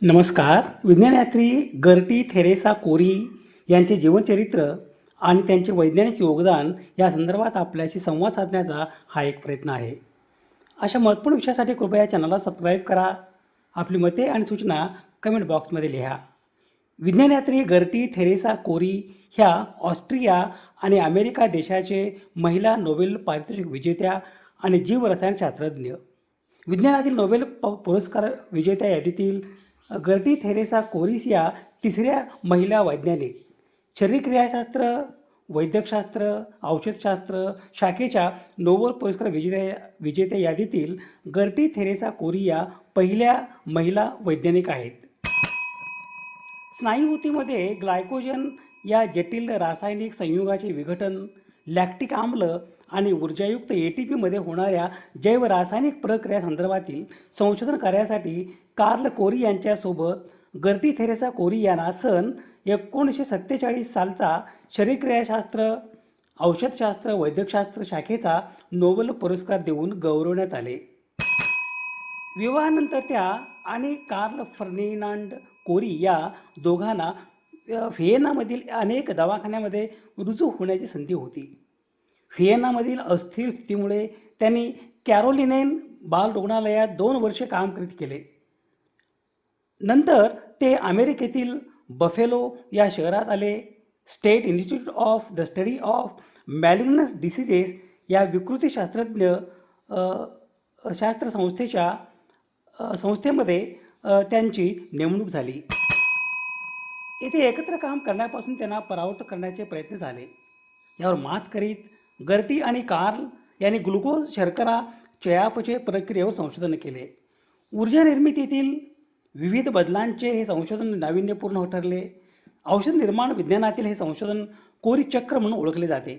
नमस्कार. विज्ञानयात्री गर्टी थेरेसा कोरी यांचे जीवनचरित्र आणि त्यांचे वैज्ञानिक योगदान या संदर्भात आपल्याशी संवाद साधण्याचा हा एक प्रयत्न आहे. अशा महत्त्वपूर्ण विषयासाठी कृपया या चॅनलला सबस्क्राईब करा. आपली मते आणि सूचना कमेंट बॉक्समध्ये लिहा. विज्ञानयात्री गर्टी थेरेसा कोरी ह्या ऑस्ट्रिया आणि अमेरिका देशाचे महिला नोबेल पारितोषिक विजेत्या आणि जीवरसायनशास्त्रज्ञ. विज्ञानातील नोबेल पुरस्कार विजेत्या यादीतील गर्टी थेरेसा कोरीस या तिसऱ्या महिला वैज्ञानिक. शरीरक्रियाशास्त्र, वैद्यकशास्त्र, औषधशास्त्र शाखेच्या नोबेल पुरस्कार विजेत्या यादीतील गर्टी थेरेसा कोरी या पहिल्या महिला वैज्ञानिक आहेत. स्नायुऊतीमध्ये ग्लायकोजन या जटिल रासायनिक संयुगाचे विघटन, लॅक्टिक आम्ल आणि ऊर्जायुक्त ATPमध्ये होणाऱ्या जैव रासायनिक प्रक्रिया संदर्भातील संशोधन कार्यासाठी कार्ल कोरी यांच्यासोबत गर्टी थेरेसा कोरी यांना सन 1947 सालचा शरीरक्रियाशास्त्र, औषधशास्त्र, वैद्यकशास्त्र शाखेचा नोबेल पुरस्कार देऊन गौरवण्यात आले. विवाहानंतर त्या आणि कार्ल फर्डिनांड कोरी या दोघांना व्हिएन्नामधील अनेक दवाखान्यामध्ये रुजू होण्याची संधी होती. व्हिएन्नामधील अस्थिर स्थितीमुळे त्यांनी कॅरोलिनेन बाल रुग्णालयात 2 वर्षे काम केले. नंतर ते अमेरिकेतील बफेलो या शहरात आले. State institute of the study of malignant diseases या विकृतीशास्त्रज्ञ शास्त्र संस्थेमध्ये त्यांची नेमणूक झाली. येथे एकत्र काम करण्यापासून त्यांना परावृत्त करण्याचे प्रयत्न झाले. यावर मात करीत गर्टी आणि कार्ल यांनी ग्लुकोज शर्करा चयापचय प्रक्रियेवर संशोधन केले. ऊर्जा निर्मितीतील विविध बदलांचे हे संशोधन नाविन्यपूर्ण ठरले. औषध निर्माण विज्ञानातील हे संशोधन कोरी चक्र म्हणून ओळखले जाते.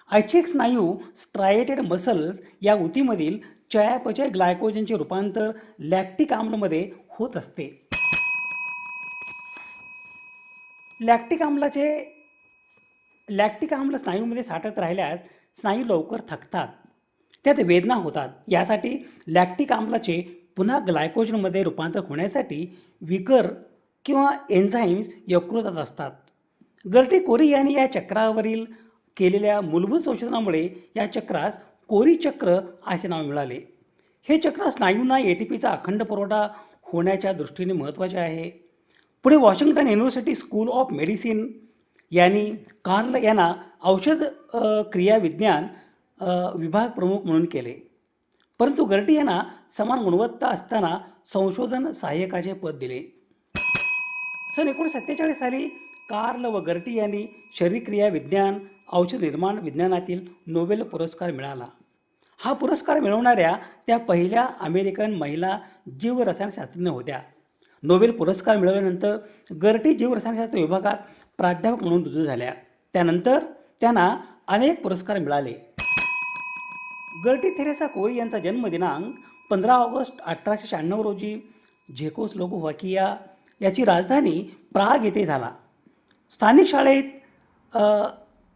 ऐच्छिक स्नायू स्ट्राएटेड मसल्स या ऊतीमधील चयापचय ग्लायकोजनचे रूपांतर लॅक्टिक आम्लमध्ये होत असते. लॅक्टिक आम्ल स्नायूमध्ये साठत राहिल्यास स्नायू लवकर थकतात, त्यात वेदना होतात. यासाठी लॅक्टिक आम्लाचे पुन्हा ग्लायकोजनमध्ये रूपांतर होण्यासाठी विकर किंवा एन्झाईम्स यकृतात असतात. गर्टी कोरी यांनी या चक्रावरील केलेल्या मूलभूत संशोधनामुळे या चक्रास कोरी चक्र असे नाव मिळाले. हे चक्र स्नायूंना ATPचा अखंड पुरवठा होण्याच्या दृष्टीने महत्त्वाचे आहे. पुढे Washington university school of medicine यांनी कार्ल यांना औषध क्रियाविज्ञान विभाग प्रमुख म्हणून केले, परंतु गर्टी यांना समान गुणवत्ता असताना संशोधन सहाय्यकाचे पद दिले. सन 1947 साली कार्ल व गर्टी यांनी शरीरक्रिया विज्ञान, औषध निर्माण विज्ञानातील नोबेल पुरस्कार मिळाला. हा पुरस्कार मिळवणाऱ्या त्या पहिल्या अमेरिकन महिला जीवरसायनशास्त्रज्ञ होत्या. नोबेल पुरस्कार मिळवल्यानंतर गर्टी जीवरसायनशास्त्र विभागात प्राध्यापक म्हणून रुजू झाल्या. त्यानंतर त्यांना अनेक पुरस्कार मिळाले. गर्टी थेरेसा कोरी यांचा जन्मदिनांक 15 ऑगस्ट 1896 रोजी झेकोस्लोवाकिया याची राजधानी प्राग येथे झाला. स्थानिक शाळेत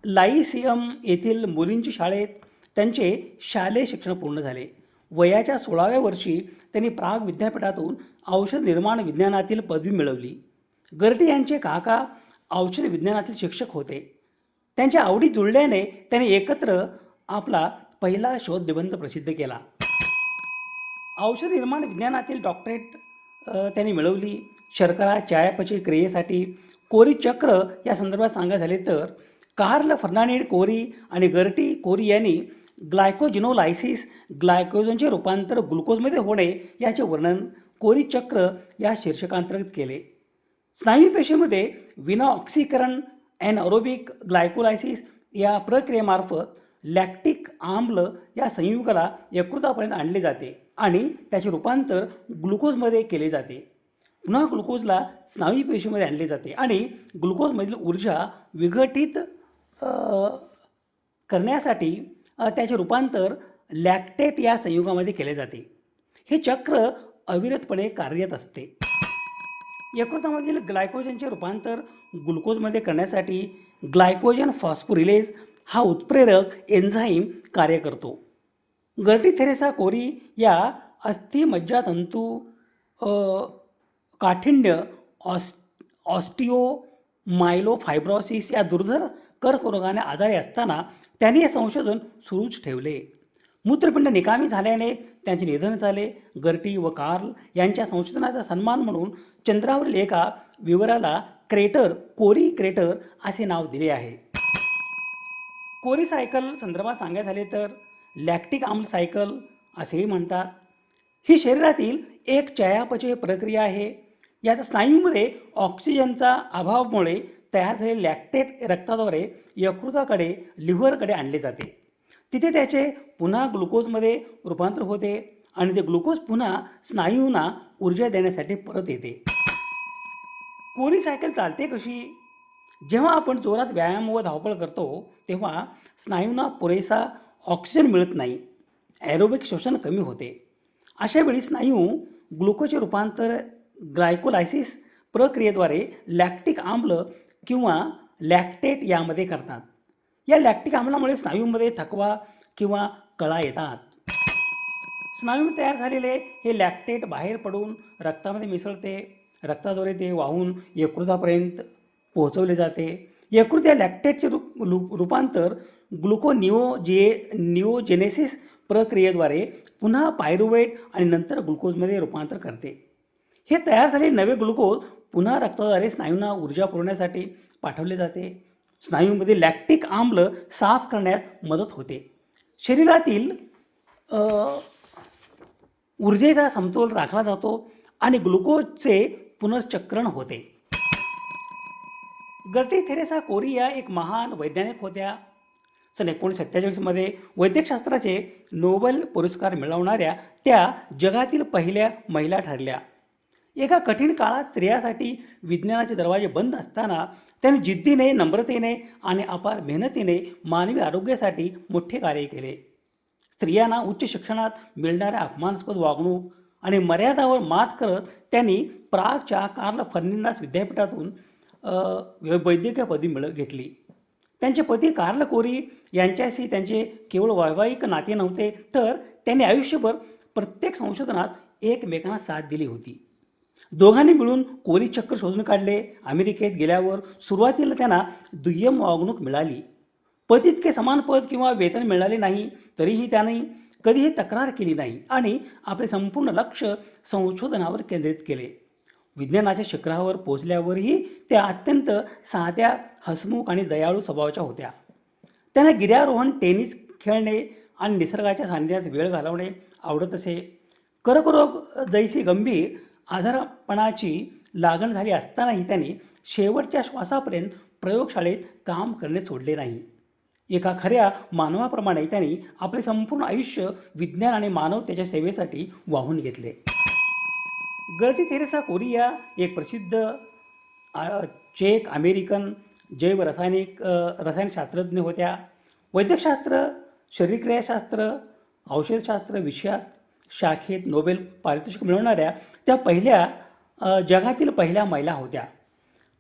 लाईसियम येथील मुलींची शाळेत त्यांचे शालेय शिक्षण पूर्ण झाले. वयाच्या 16व्या वर्षी त्यांनी प्राग विद्यापीठातून औषध निर्माण विज्ञानातील पदवी मिळवली. गर्टी यांचे काका औषध विज्ञानातील शिक्षक होते. त्यांच्या आवडी जुळल्याने त्यांनी एकत्र आपला पहिला शोध निबंध प्रसिद्ध केला. औषध निर्माण विज्ञानातील डॉक्टरेट त्यांनी मिळवली. शर्करा चयापचय क्रियेसाठी कोरी चक्र या संदर्भात सांगायचे झाले तर कार्ल फर्डिनांड कोरी आणि गर्टी कोरी यांनी ग्लायकोजिनोलायसिस, ग्लायकोजनचे रूपांतर ग्लुकोजमध्ये होणे याचे वर्णन कोरी चक्र या शीर्षकांतर्गत केले. स्नायूपेशीमध्ये विना ऑक्सीकरण ॲनएरोबिक ग्लायकोलायसिस या प्रक्रियेमार्फत लॅक्टिक आम्ल या संयुगाला यकृतापर्यंत आणले जाते आणि त्याचे रूपांतर ग्लुकोजमध्ये केले जाते. पुन्हा ग्लुकोजला स्नायूपेशीमध्ये आणले जाते आणि ग्लुकोजमधील ऊर्जा विघटित करण्यासाठी त्याचे रूपांतर लॅक्टेट या संयुगामध्ये केले जाते. हे चक्र अविरतपणे कार्यरत असते. यकृतामधील ग्लायकोजनचे रूपांतर ग्लुकोजमध्ये करण्यासाठी ग्लायकोजन फॉस्फोरिलेज हा उत्प्रेरक एन्झाईम कार्य करतो. गर्टी थेरेसा कोरी या अस्थिमज्जातंतू काठिण्य, ऑस ऑस्टिओमायलोफायब्रोसिस या दुर्धर कर्करोगाने आजारी असताना त्यांनी हे संशोधन सुरूच ठेवले. मूत्रपिंड निकामी झाल्याने त्यांचे निधन झाले. गर्टी व कार्ल यांच्या संशोधनाचा सन्मान म्हणून चंद्रावरील एका विवराला कोरी क्रेटर असे नाव दिले आहे. कोरी सायकल संदर्भात सांगायचे झाले तर लॅक्टिक आम्ल सायकल असेही म्हणतात. ही शरीरातील एक चयापचय प्रक्रिया आहे. यात स्नायूंमध्ये ऑक्सिजनचा अभावामुळे तयार झालेले लॅक्टेट रक्ताद्वारे यकृताकडे लिव्हरकडे आणले जाते. तिथे त्याचे पुन्हा ग्लुकोजमध्ये रूपांतर होते आणि ते ग्लुकोज पुन्हा स्नायूंना ऊर्जा देण्यासाठी परत येते. कोरी सायकल चालते कशी? जेव्हा आपण जोरात व्यायाम व धावपळ करतो तेव्हा स्नायूंना पुरेसा ऑक्सिजन मिळत नाही. ॲरोबिक शोषण कमी होते. अशा वेळी स्नायू ग्लुकोजचे रूपांतर ग्लायकोलायसिस प्रक्रियेद्वारे लॅक्टिक आम्ल किंवा लॅक्टेट यामध्ये करतात. या लॅक्टिक आम्लामुळे स्नायूंमध्ये थकवा किंवा कळा येतात. स्नायू तयार झालेले हे लॅक्टेट बाहेर पडून रक्तामध्ये मिसळते. रक्ताद्वारे ते वाहून यकृतापर्यंत पोहोचवले जाते. यकृत या लॅक्टेटचे रूपांतर निओजेनेसिस प्रक्रियेद्वारे पुन्हा पायरुवेट आणि नंतर ग्लुकोजमध्ये रूपांतर करते. हे तयार झालेले नवे ग्लुकोज पुन्हा रक्ताद्वारे स्नायूंना ऊर्जा पुरवण्यासाठी पाठवले जाते. स्नायूंमध्ये लॅक्टिक आम्ल साफ करण्यास मदत होते. शरीरातील ऊर्जेचा समतोल राखला जातो आणि ग्लुकोजचे पुनर्चक्रण होते. गर्टी थेरेसा कोरी या एक महान वैज्ञानिक होत्या. सन 1947मध्ये वैद्यकशास्त्राचे नोबेल पुरस्कार मिळवणाऱ्या त्या जगातील पहिल्या महिला ठरल्या. एका कठीण काळात स्त्रियासाठी विज्ञानाचे दरवाजे बंद असताना त्यांनी जिद्दीने, नम्रतेने आणि अपार मेहनतीने मानवी आरोग्यासाठी मोठे कार्य केले. स्त्रियांना उच्च शिक्षणात मिळणाऱ्या अपमानास्पद वागणूक आणि मर्यादावर मात करत त्यांनी प्रागच्या कार्ल फर्निंडास विद्यापीठातून वैद्यकीय पदवी घेतली. त्यांचे पती कार्ल कोरी यांच्याशी त्यांचे केवळ वैवाहिक नाते नव्हते, तर त्यांनी आयुष्यभर प्रत्येक संशोधनात एकमेकांना साथ दिली होती. दोघांनी मिळून कोरी चक्र शोधून काढले. अमेरिकेत गेल्यावर सुरुवातीला त्यांना दुय्यम वागणूक मिळाली. पतीतके समान पद किंवा वेतन मिळाले नाही, तरीही त्यांनी कधीही तक्रार केली नाही आणि आपले संपूर्ण लक्ष संशोधनावर केंद्रित केले. विज्ञानाच्या शिखरावर पोहोचल्यावरही त्या अत्यंत साध्या, हसमुख आणि दयाळू स्वभावाच्या होत्या. त्यांना गिर्यारोहण, टेनिस खेळणे आणि निसर्गाच्या सानिध्यात वेळ घालवणे आवडत असे. कर्करोग जैसी गंभीर आजारपणाची लागण झाली असतानाही त्यांनी शेवटच्या श्वासापर्यंत प्रयोगशाळेत काम करणे सोडले नाही. एका खऱ्या मानवाप्रमाणे त्यांनी आपले संपूर्ण आयुष्य विज्ञान आणि मानवतेच्या सेवेसाठी वाहून घेतले. गर्टी थेरेसा कोरी या एक प्रसिद्ध चेक अमेरिकन जैव रसायनशास्त्रज्ञ होत्या. वैद्यकशास्त्र, शरीरक्रियाशास्त्र, औषधशास्त्र विषयात शाखेत नोबेल पारितोषिक मिळवणाऱ्या त्या जगातील पहिल्या महिला होत्या.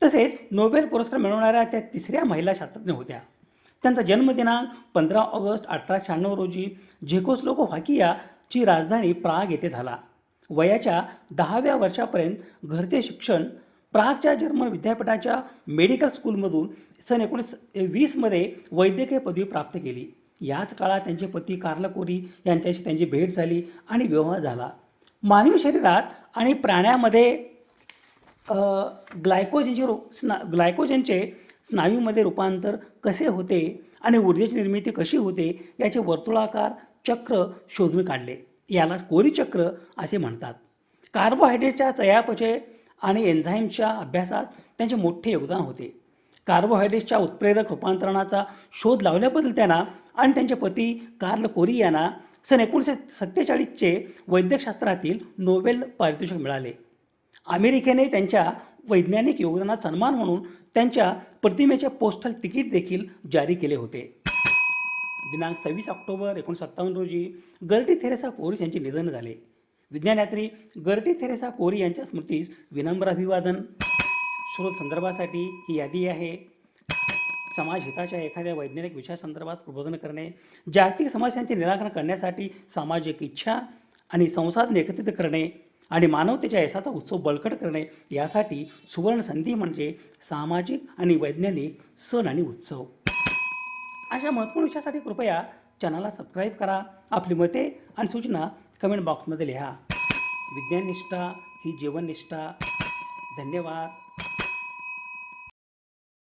तसेच नोबेल पुरस्कार मिळवणाऱ्या त्या तिसऱ्या महिला शास्त्रज्ञ होत्या. त्यांचा जन्मदिनांक 15 ऑगस्ट 1896 रोजी झेकोस्लोवाकियाची राजधानी प्राग येथे झाला. वयाच्या 10व्या वर्षापर्यंत घरचे शिक्षण प्रागच्या जर्मन विद्यापीठाच्या मेडिकल स्कूलमधून सन 1920मध्ये वैद्यकीय पदवी प्राप्त केली. याच काळात त्यांचे पती कार्ल कोरी यांच्याशी त्यांची भेट झाली आणि विवाह झाला. मानवी शरीरात आणि प्राण्यामध्ये ग्लायकोजनचे स्नायूमध्ये रूपांतर कसे होते आणि ऊर्जेची निर्मिती कशी होते याचे वर्तुळाकार चक्र शोधून काढले. याला कोरी चक्र असे म्हणतात. कार्बोहायड्रेटच्या चयापचय आणि एन्झाईमच्या अभ्यासात त्यांचे मोठे योगदान होते. कार्बोहायड्रेट्सच्या उत्प्रेरक रूपांतरणाचा शोध लावल्याबद्दल त्यांना आणि त्यांचे पती कार्ल कोरी यांना सन 1947चे वैद्यकशास्त्रातील नोबेल पारितोषिक मिळाले. अमेरिकेने त्यांच्या वैज्ञानिक योगदानात सन्मान म्हणून त्यांच्या प्रतिमेचे पोस्टल तिकीट देखील जारी केले होते. दिनांक 26 ऑक्टोबर 1957 रोजी गर्टी थेरेसा कोरी यांचे निधन झाले. विज्ञानयात्री गर्टी थेरेसा कोरी यांच्या स्मृतीस विनम्र अभिवादन. स्रोत संदर्भासाठी ही यादी आहे. समाज हिताच्या एखाद्या वैज्ञानिक विषयासंदर्भात प्रबोधन करणे, जागतिक समस्यांचे निराकरण करण्यासाठी सामाजिक इच्छा आणि संसाधन एकत्रित करणे, आणि मानवतेच्या यशाचा उत्सव बळकट करणे यासाठी सुवर्ण संधी म्हणजे सामाजिक आणि वैज्ञानिक सण आणि उत्सव. अशा महत्त्वपूर्ण विषयासाठी कृपया चॅनलला सबस्क्राईब करा. आपली मते आणि सूचना कमेंट बॉक्समध्ये लिहा. विज्ञाननिष्ठा ही जीवननिष्ठा. धन्यवाद.